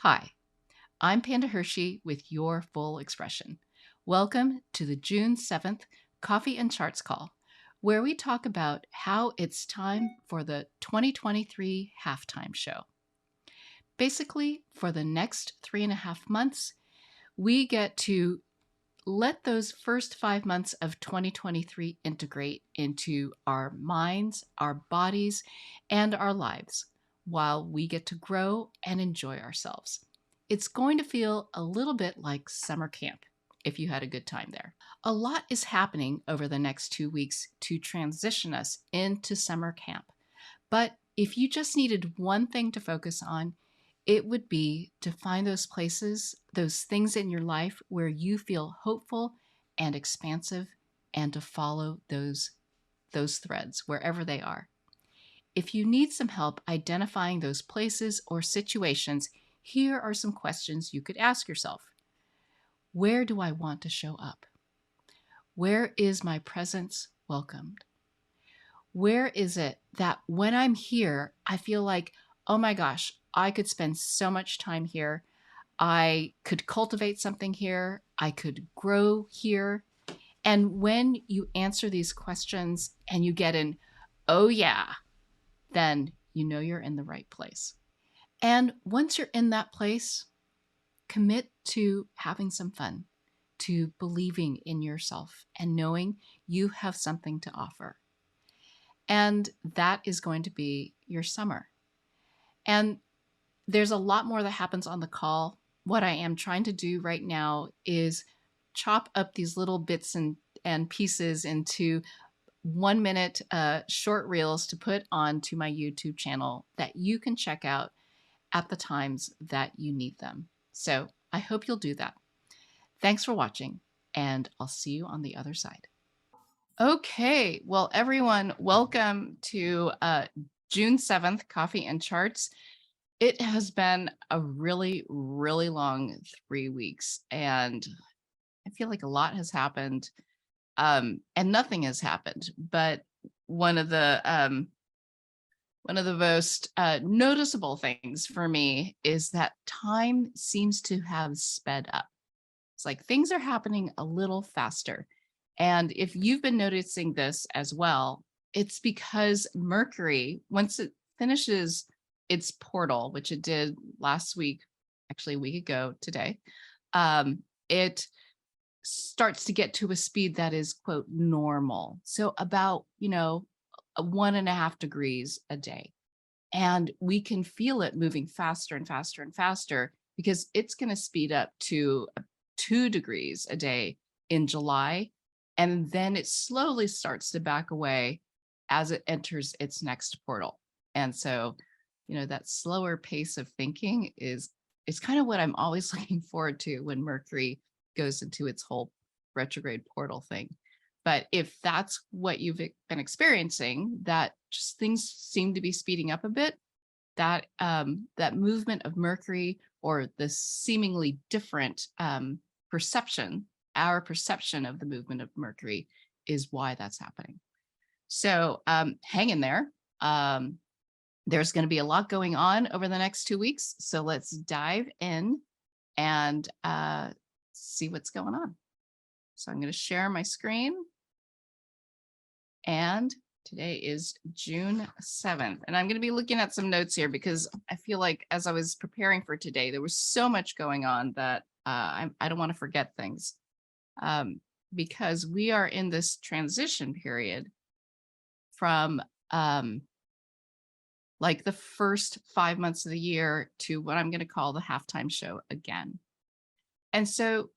Hi, I'm Panda Hershey with Your Full Expression. Welcome to the June 7th Coffee and Charts call, where we talk about how it's time for the 2023 halftime show. Basically, for the next 3.5 months, we get to let those first 5 months of 2023 integrate into our minds, our bodies, and our lives while we get to grow and enjoy ourselves. It's going to feel a little bit like summer camp if you had a good time there. A lot is happening over the next 2 weeks to transition us into summer camp. But if you just needed one thing to focus on, it would be to find those places, those things in your life where you feel hopeful and expansive, and to follow those threads wherever they are. If you need some help identifying those places or situations, here are some questions you could ask yourself. Where do I want to show up? Where is my presence welcomed? Where is it that when I'm here, I feel like, oh my gosh, I could spend so much time here. I could cultivate something here. I could grow here. And when you answer these questions and you get an, oh yeah, then you know you're in the right place. And once you're in that place, commit to having some fun, to believing in yourself and knowing you have something to offer. And that is going to be your summer. And there's a lot more that happens on the call. What I am trying to do right now is chop up these little bits and pieces into 1 minute short reels to put onto my YouTube channel that you can check out at the times that you need them. So I hope you'll do that. Thanks for watching, and I'll see you on the other side. Okay, well, everyone, welcome to June 7th Coffee and Charts. It has been a really, really long 3 weeks, and I feel like a lot has happened, and nothing has happened. But one of the most noticeable things for me is that time seems to have sped up. It's like things are happening a little faster. And if you've been noticing this as well, it's because Mercury, once it finishes its portal, which it did last week, actually a week ago today, it starts to get to a speed that is, quote, normal. So about, 1.5 degrees a day. And we can feel it moving faster and faster and faster because it's going to speed up to 2 degrees a day in July. And then it slowly starts to back away as it enters its next portal. And so, that slower pace of thinking is kind of what I'm always looking forward to when Mercury goes into its whole retrograde portal thing. But if that's what you've been experiencing, that just things seem to be speeding up a bit, that that movement of Mercury, or the seemingly different perception, our perception of the movement of Mercury, is why that's happening. So hang in there. There's going to be a lot going on over the next 2 weeks. So let's dive in and see what's going on. So I'm going to share my screen. And today is June 7th. And I'm going to be looking at some notes here because I feel like as I was preparing for today, there was so much going on that I don't want to forget things. Because we are in this transition period from like the first 5 months of the year to what I'm going to call the halftime show again. And so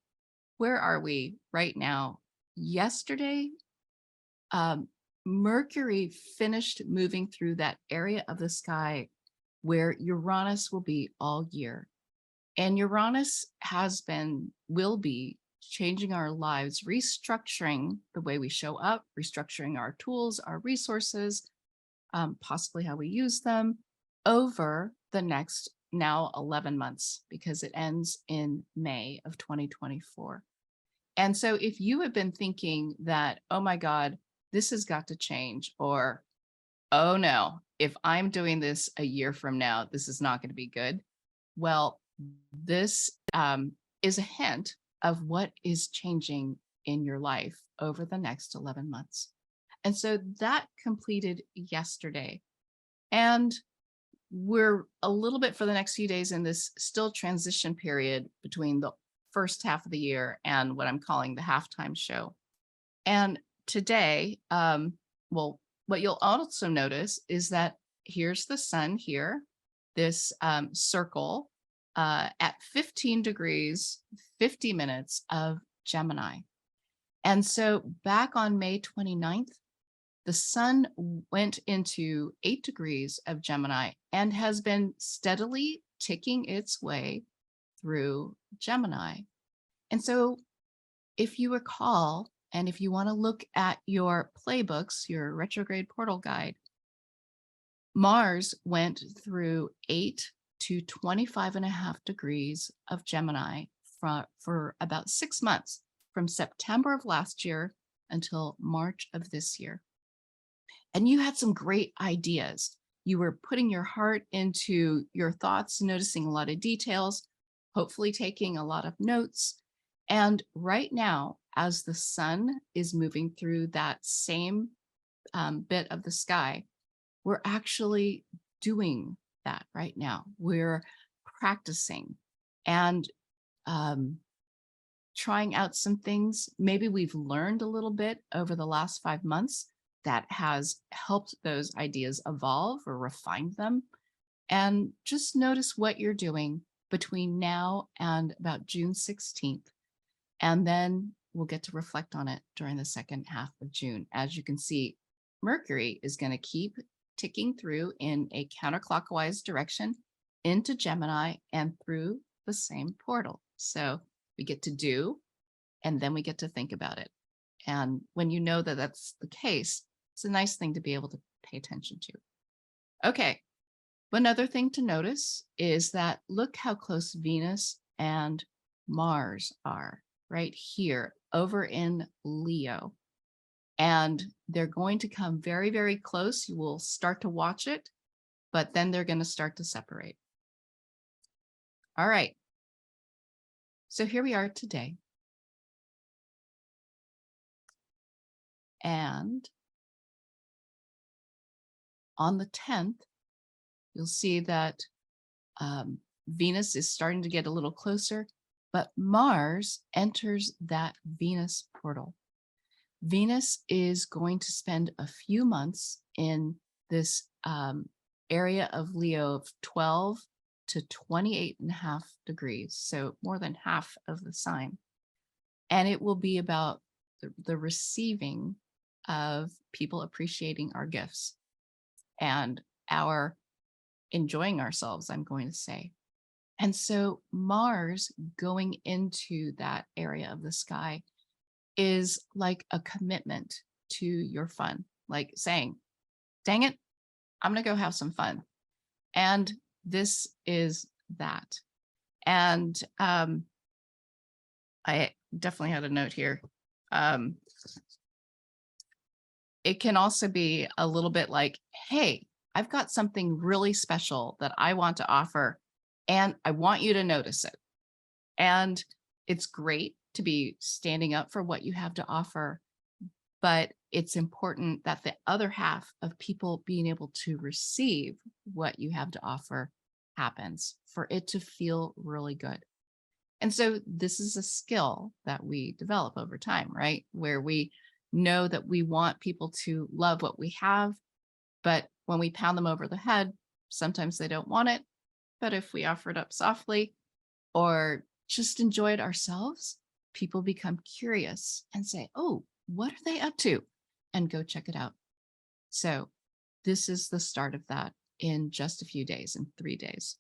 where are we right now? Yesterday, Mercury finished moving through that area of the sky where Uranus will be all year. And Uranus will be changing our lives, restructuring the way we show up, restructuring our tools, our resources, possibly how we use them over the next now 11 months, because it ends in May of 2024. And so if you have been thinking that, oh my God, this has got to change, or, oh no, if I'm doing this a year from now, this is not going to be good. Well, This is a hint of what is changing in your life over the next 11 months. And so that completed yesterday. And we're a little bit for the next few days in this still transition period between the first half of the year and what I'm calling the halftime show. And today, well, what you'll also notice is that here's the sun here, this circle at 15 degrees, 50 minutes of Gemini. And so back on May 29th, the sun went into 8 degrees of Gemini and has been steadily ticking its way through Gemini. And so if you recall, and if you want to look at your playbooks, your retrograde portal guide, Mars went through 8 to 25 and a half degrees of Gemini for about 6 months, from September of last year until March of this year. And you had some great ideas. You were putting your heart into your thoughts, noticing a lot of details, hopefully taking a lot of notes. And right now, as the sun is moving through that same bit of the sky, we're actually doing that right now. We're practicing and trying out some things. Maybe we've learned a little bit over the last 5 months that has helped those ideas evolve or refine them. And just notice what you're doing between now and about June 16th. And then we'll get to reflect on it during the second half of June. As you can see, Mercury is going to keep ticking through in a counterclockwise direction into Gemini and through the same portal. So we get to do, and then we get to think about it. And when you know that that's the case, it's a nice thing to be able to pay attention to. Okay. One other thing to notice is that look how close Venus and Mars are right here over in Leo. And they're going to come very, very close. You will start to watch it, but then they're going to start to separate. All right. So here we are today. And on the 10th, you'll see that Venus is starting to get a little closer, but Mars enters that Venus portal. Venus is going to spend a few months in this area of Leo of 12 to 28 and a half degrees, so more than half of the sign. And it will be about the receiving of people appreciating our gifts and our enjoying ourselves, I'm going to say. And so Mars going into that area of the sky is like a commitment to your fun, like saying, dang it, I'm going to go have some fun. And this is that. And I definitely had a note here. It can also be a little bit like, hey, I've got something really special that I want to offer, and I want you to notice it. And it's great to be standing up for what you have to offer, but it's important that the other half of people being able to receive what you have to offer happens for it to feel really good. And so this is a skill that we develop over time, right? Where we know that we want people to love what we have, but when we pound them over the head, sometimes they don't want it. But if we offer it up softly or just enjoy it ourselves, people become curious and say, oh, what are they up to? And go check it out. So this is the start of that in just a few days, in 3 days.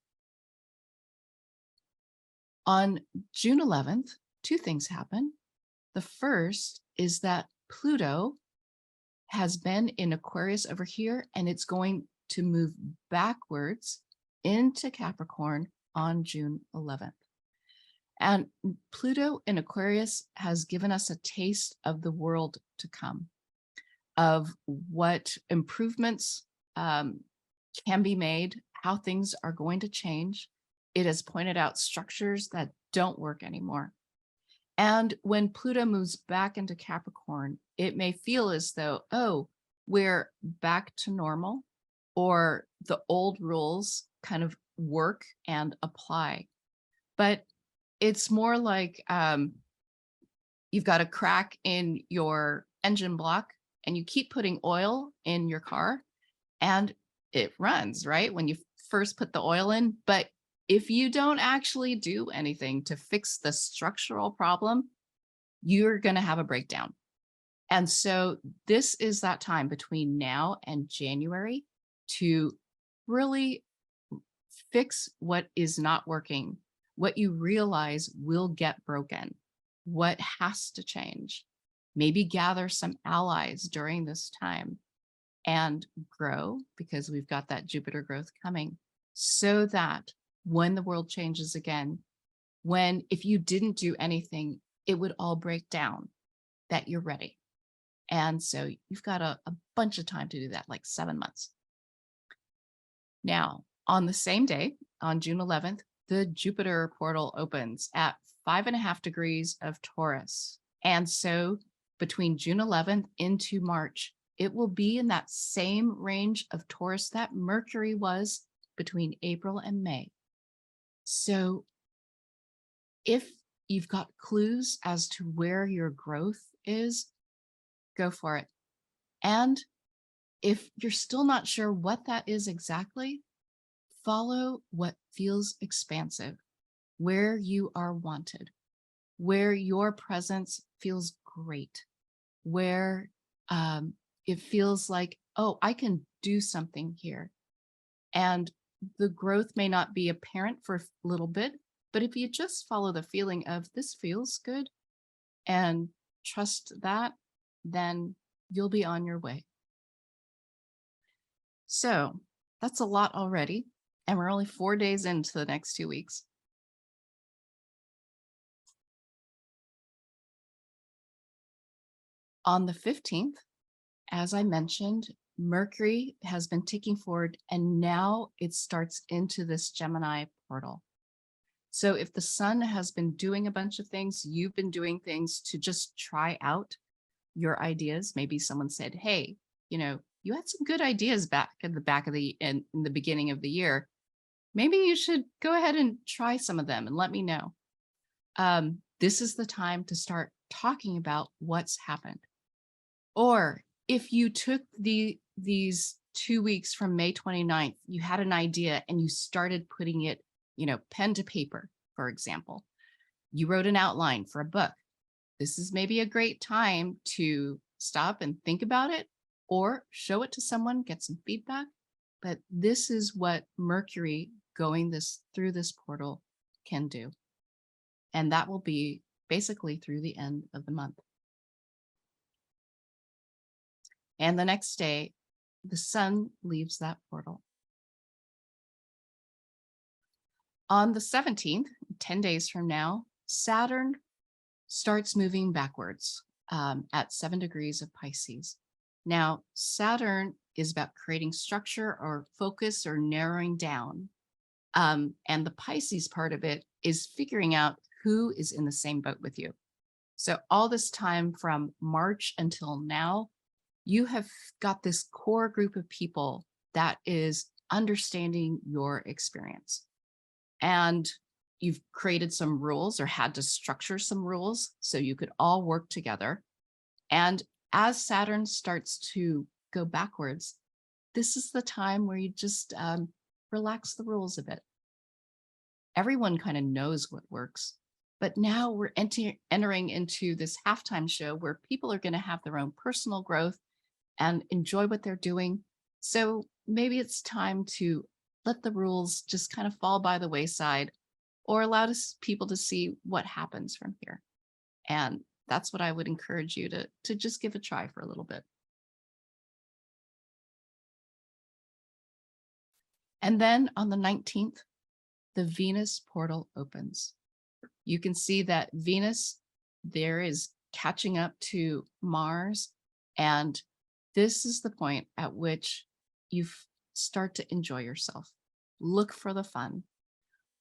On June 11th, 2 things happen. The first is that Pluto has been in Aquarius over here, and it's going to move backwards into Capricorn on June 11th. And Pluto in Aquarius has given us a taste of the world to come, of what improvements can be made, how things are going to change. it has pointed out structures that don't work anymore. And when Pluto moves back into Capricorn, it may feel as though, oh, we're back to normal, or the old rules kind of work and apply. But it's more like you've got a crack in your engine block and you keep putting oil in your car and it runs, right? When you first put the oil in. But if you don't actually do anything to fix the structural problem, you're going to have a breakdown. And so this is that time between now and January to really fix what is not working, what you realize will get broken, what has to change. Maybe gather some allies during this time and grow, because we've got that Jupiter growth coming, so that when the world changes again, when if you didn't do anything, it would all break down, that you're ready. And so you've got a bunch of time to do that, like 7 months. Now, on the same day, on June 11th, the Jupiter portal opens at 5.5 degrees of Taurus. And so between June 11th into March, it will be in that same range of Taurus that Mercury was between April and May. So if you've got clues as to where your growth is, go for it. And if you're still not sure what that is exactly, follow what feels expansive, where you are wanted, where your presence feels great, where it feels like, oh, I can do something here. And the growth may not be apparent for a little bit, but if you just follow the feeling of this feels good and trust that, then you'll be on your way. So that's a lot already. And we're only 4 days into the next 2 weeks. On the 15th, as I mentioned, Mercury has been ticking forward and now it starts into this Gemini portal. So if the sun has been doing a bunch of things, you've been doing things to just try out your ideas. Maybe someone said, hey, you had some good ideas back in the beginning of the year. Maybe you should go ahead and try some of them and let me know. This is the time to start talking about what's happened. Or if you took these 2 weeks from May 29th, you had an idea and you started putting it, pen to paper, for example. You wrote an outline for a book. This is maybe a great time to stop and think about it or show it to someone, get some feedback. But this is what Mercury going through this portal can do. And that will be basically through the end of the month. And the next day, the sun leaves that portal. On the 17th, 10 days from now, Saturn starts moving backwards at 7 degrees of Pisces. Now, Saturn is about creating structure or focus or narrowing down. And the Pisces part of it is figuring out who is in the same boat with you. So all this time from March until now, you have got this core group of people that is understanding your experience. And you've created some rules or had to structure some rules so you could all work together. And as Saturn starts to go backwards, this is the time where you just relax the rules a bit. Everyone kind of knows what works. But now we're entering into this halftime show where people are going to have their own personal growth and enjoy what they're doing. So maybe it's time to let the rules just kind of fall by the wayside or allow people to see what happens from here. And that's what I would encourage you to just give a try for a little bit. And then on the 19th, the Venus portal opens. You can see that Venus there is catching up to Mars. And this is the point at which you start to enjoy yourself. Look for the fun.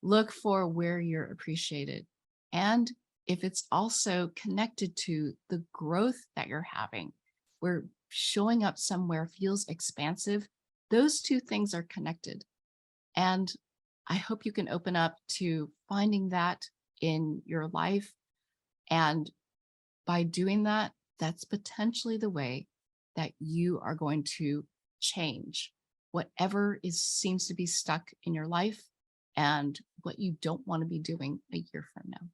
Look for where you're appreciated. And if it's also connected to the growth that you're having, where showing up somewhere feels expansive, those two things are connected. And I hope you can open up to finding that in your life. And by doing that, that's potentially the way that you are going to change whatever is seems to be stuck in your life and what you don't want to be doing a year from now.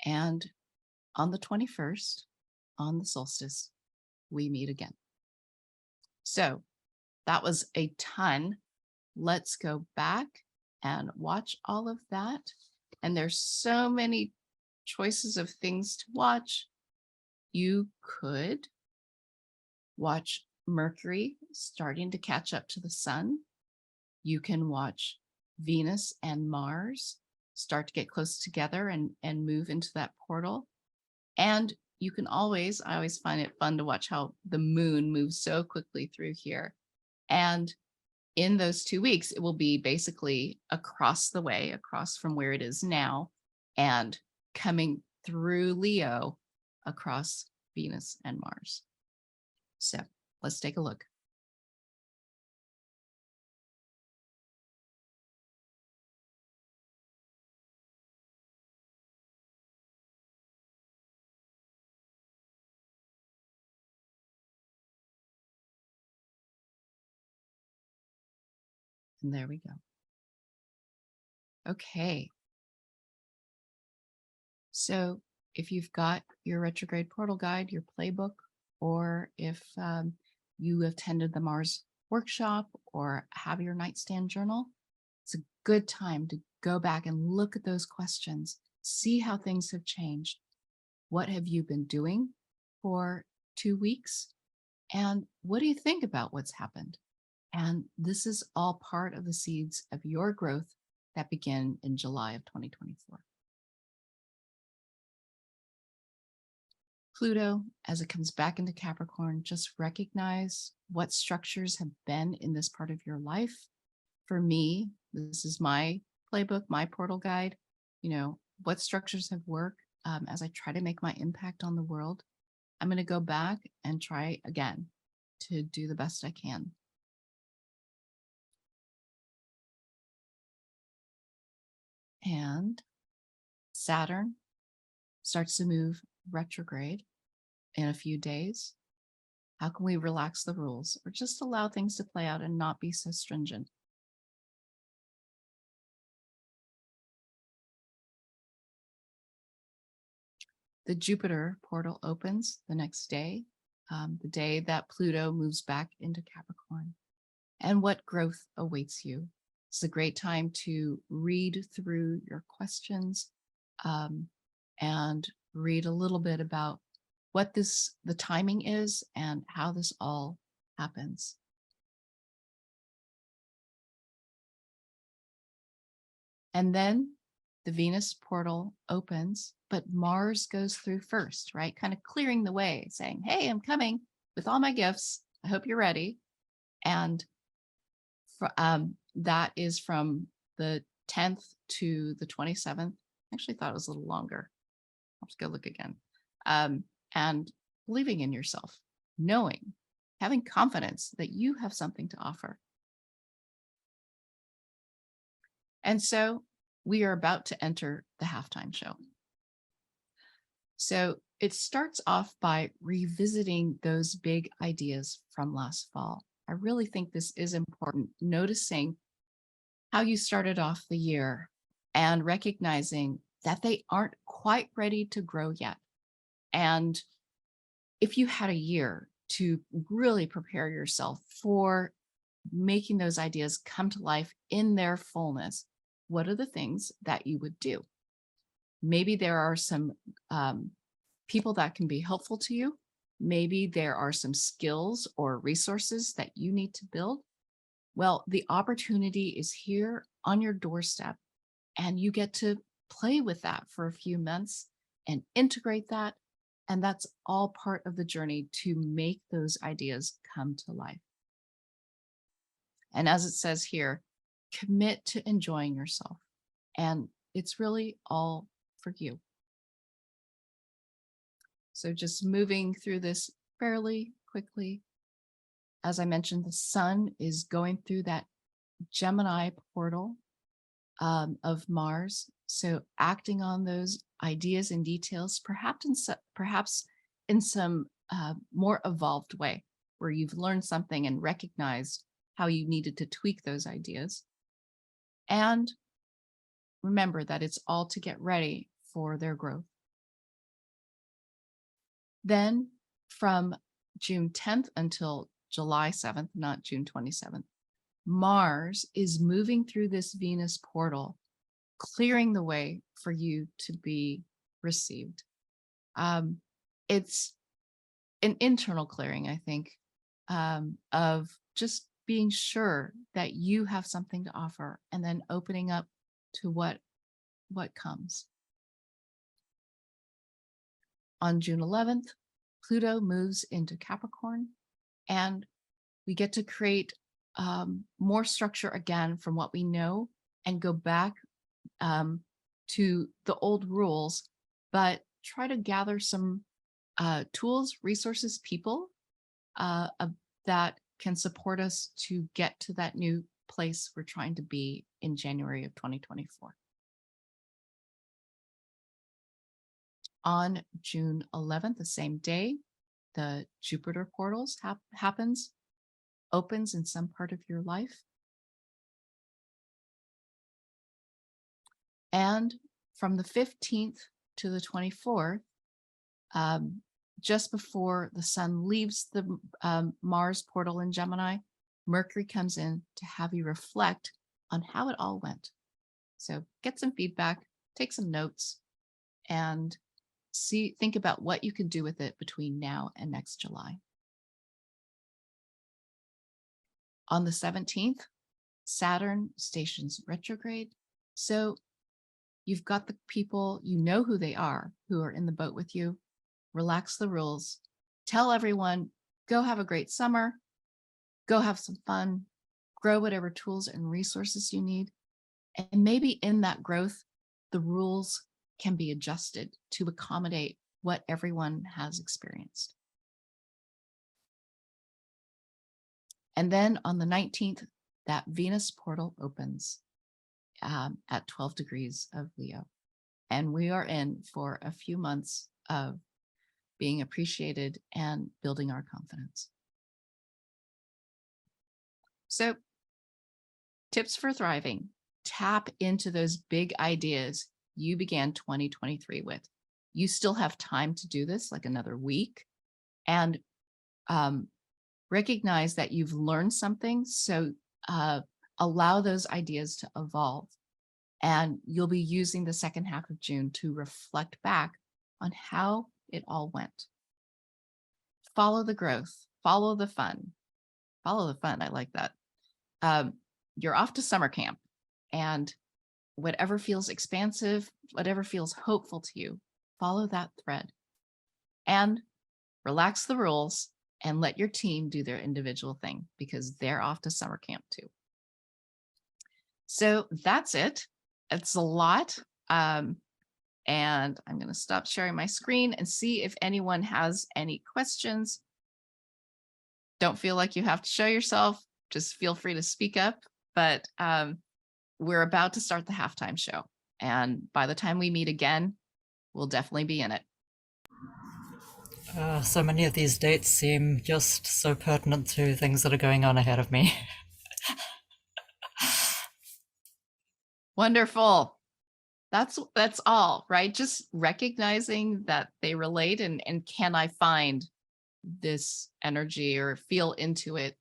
And on the 21st, on the solstice, we meet again. So that was a ton. Let's go back and watch all of that. And there's so many choices of things to watch. You could watch Mercury starting to catch up to the sun. You can watch Venus and Mars start to get close together and move into that portal. And you can always, I always find it fun to watch how the moon moves so quickly through here. And in those 2 weeks, it will be basically across the way, across from where it is now, and coming through Leo across Venus and Mars. So let's take a look. And there we go. Okay. So if you've got your retrograde portal guide, your playbook, or if you attended the Mars workshop or have your nightstand journal, it's a good time to go back and look at those questions, see how things have changed. What have you been doing for 2 weeks? And what do you think about what's happened? And this is all part of the seeds of your growth that begin in July of 2024. Pluto, as it comes back into Capricorn, just recognize what structures have been in this part of your life. For me, this is my playbook, my portal guide. What structures have worked as I try to make my impact on the world. I'm going to go back and try again to do the best I can. And Saturn starts to move retrograde in a few days. How can we relax the rules or just allow things to play out and not be so stringent? The Jupiter portal opens the next day, the day that Pluto moves back into Capricorn. And what growth awaits you? It's a great time to read through your questions and read a little bit about what the timing is and how this all happens. And then the Venus portal opens, but Mars goes through first, right? Kind of clearing the way, saying, hey, I'm coming with all my gifts. I hope you're ready. And that is from the 10th to the 27th. I actually thought it was a little longer. I'll just go look again. And believing in yourself, knowing, having confidence that you have something to offer. And so we are about to enter the halftime show. So it starts off by revisiting those big ideas from last fall. I really think this is important, noticing how you started off the year and recognizing that they aren't quite ready to grow yet. And if you had a year to really prepare yourself for making those ideas come to life in their fullness, what are the things that you would do? Maybe there are some people that can be helpful to you. Maybe there are some skills or resources that you need to build. Well, the opportunity is here on your doorstep, and you get to play with that for a few months and integrate that. And that's all part of the journey to make those ideas come to life. And as it says here, commit to enjoying yourself. And it's really all for you. So just moving through this fairly quickly. As I mentioned, the sun is going through that Gemini portal of Mars. So acting on those ideas and details, perhaps in some more evolved way, where you've learned something and recognized how you needed to tweak those ideas. And remember that it's all to get ready for their growth. Then from June 10th until July 7th, not June 27th, Mars is moving through this Venus portal, clearing the way for you to be received. It's an internal clearing, I think, of just being sure that you have something to offer and then opening up to what comes. On June 11th, Pluto moves into Capricorn, and we get to create more structure again from what we know and go back to the old rules, but try to gather some tools, resources, people that can support us to get to that new place we're trying to be in January of 2024. On June 11th, the same day, the Jupiter portals opens in some part of your life. And from the 15th to the 24th, just before the sun leaves the Mars portal in Gemini, Mercury comes in to have you reflect on how it all went. So get some feedback, take some notes, and think about what you can do with it between now and next July. On the 17th, Saturn stations retrograde. So you've got the people, you know who they are, who are in the boat with you. Relax the rules. Tell everyone, go have a great summer. Go have some fun. Grow whatever tools and resources you need. And maybe in that growth, the rules can be adjusted to accommodate what everyone has experienced. And then on the 19th, that Venus portal opens at 12 degrees of Leo. And we are in for a few months of being appreciated and building our confidence. So, tips for thriving. Tap into those big ideas you began 2023 with. You still have time to do this, like another week, and recognize that you've learned something. So allow those ideas to evolve. And you'll be using the second half of June to reflect back on how it all went. Follow the growth, follow the fun. Follow the fun, I like that. You're off to summer camp, and whatever feels expansive, whatever feels hopeful to you, follow that thread. And relax the rules and let your team do their individual thing, because they're off to summer camp too. So that's it. It's a lot. And I'm going to stop sharing my screen and see if anyone has any questions. Don't feel like you have to show yourself. Just feel free to speak up. But we're about to start the halftime show. And by the time we meet again, we'll definitely be in it. So many of these dates seem just so pertinent to things that are going on ahead of me. Wonderful. That's all, right? Just recognizing that they relate, and can I find this energy or feel into it,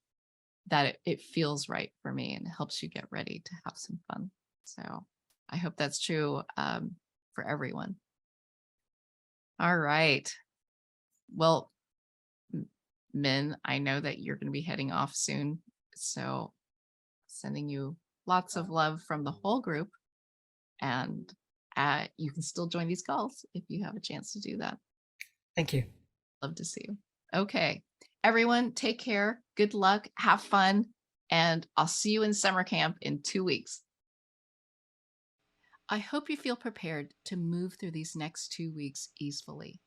that it feels right for me, and it helps you get ready to have some fun. So I hope that's true for everyone. All right. Well, Min, I know that you're going to be heading off soon. So sending you lots of love from the whole group. And you can still join these calls if you have a chance to do that. Thank you. Love to see you. Okay. Everyone, take care. Good luck. Have fun. And I'll see you in summer camp in 2 weeks. I hope you feel prepared to move through these next 2 weeks easily.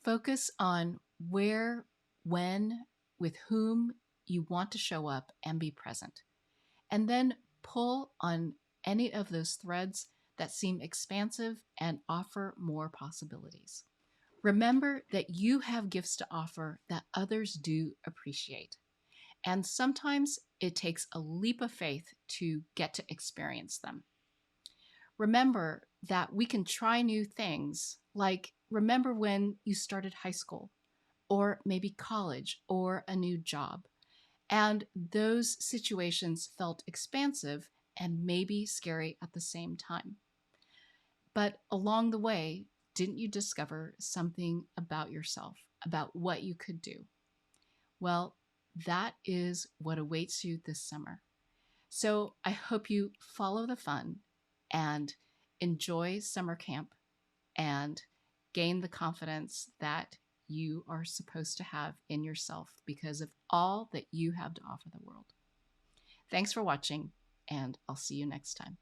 Focus on where, when, with whom you want to show up and be present. And then pull on any of those threads that seem expansive and offer more possibilities. Remember that you have gifts to offer that others do appreciate. And sometimes it takes a leap of faith to get to experience them. Remember that we can try new things, like remember when you started high school, or maybe college, or a new job. And those situations felt expansive and maybe scary at the same time. But along the way, didn't you discover something about yourself, about what you could do? Well, that is what awaits you this summer. So I hope you follow the fun and enjoy summer camp and gain the confidence that you are supposed to have in yourself because of all that you have to offer the world. Thanks for watching, and I'll see you next time.